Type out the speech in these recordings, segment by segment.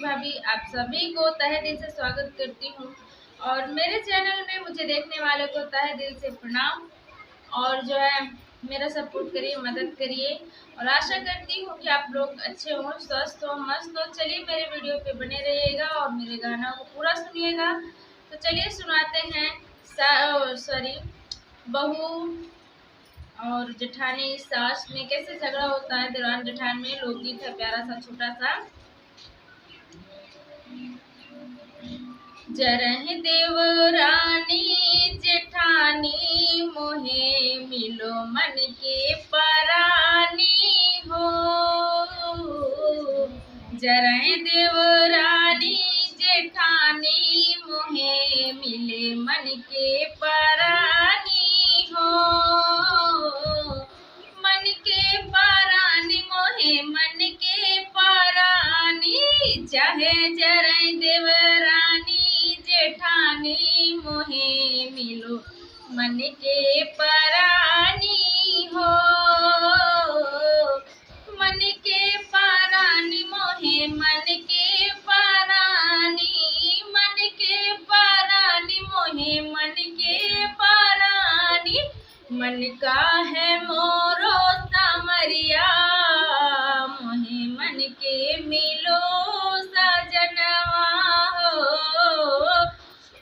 भाभी, आप सभी को तहे दिल से स्वागत करती हूँ। और मेरे चैनल में मुझे देखने वालों को तहे दिल से प्रणाम। और जो है मेरा सपोर्ट करिए, मदद करिए। और आशा करती हूँ कि आप लोग अच्छे हों, स्वस्थ हो, मस्त हो। चलिए मेरे वीडियो पे बने रहिएगा और मेरे गाना को पूरा सुनिएगा। तो चलिए सुनाते हैं। सॉरी, बहू और जेठानी सास में कैसे झगड़ा होता है देवरान जेठान में। लोकगीत है प्यारा सा छोटा सा। जरहि देवरानी जेठानी मोहे मिलो मन के परानी हो। जरहि देवरानी जेठानी मोहे मिले मन के परानी हो। मन के परानी मोहे मन के परानी। चाहे जरहि देवरानी जेठानी मोहे मिलो मन के परानी हो। मन के परानी मोहे मन के परानी। मन के परानी मोहे मन के परानी। मन का है मोरो सामरिया मोहे मन के मिलो सजनवा हो।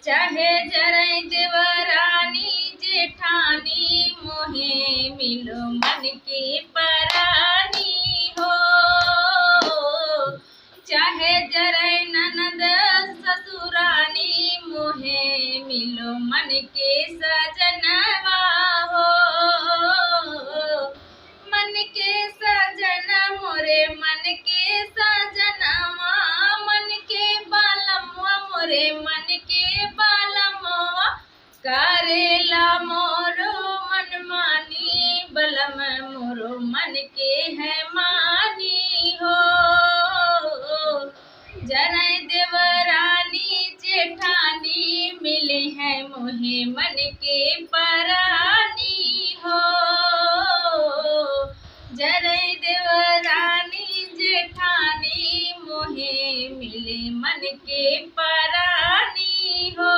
चाहे जरहि देवरानी जेठानी मोहे मिलो मन के परानी हो। चाहे जरहि ननद ससुरानी मोहे मिलो मन के सजनवा हो। मन के सजना मोरे मन के सजनवा। मन के बालमवा मोरे मन के बालमवा। करेला मोरो मन मानी बलम मोरो मन के है मानी हो। जरहि देवरानी जेठानी मिले हैं मोहे मन के परानी हो। जरहि देवरानी जेठानी मोहे मिले मन के परानी हो।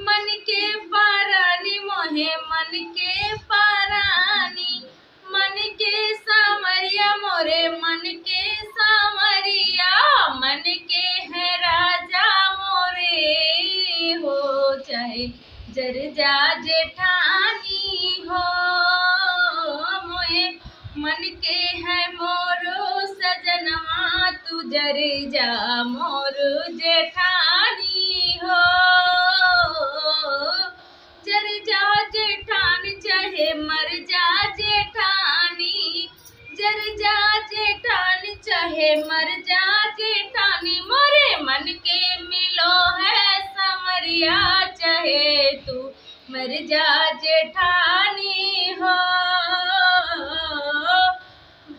मन के परानी मोहे मन के परानी। मन के सामरिया मोरे मन के सामरिया। मन के है राजा मोरे हो। चाहे जरजा जेठानी हो मोहे मन के है मोरो सजनवा। तू जरजा मोरो जेठानी हो। जरजा जेठानी चाहे मर जा जेठानी। जरजा जेठानी चाहे मर जा जेठानी। मोरे मन के मिलो है समरिया। चाहे तू मर जा जेठानी हो।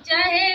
चाहे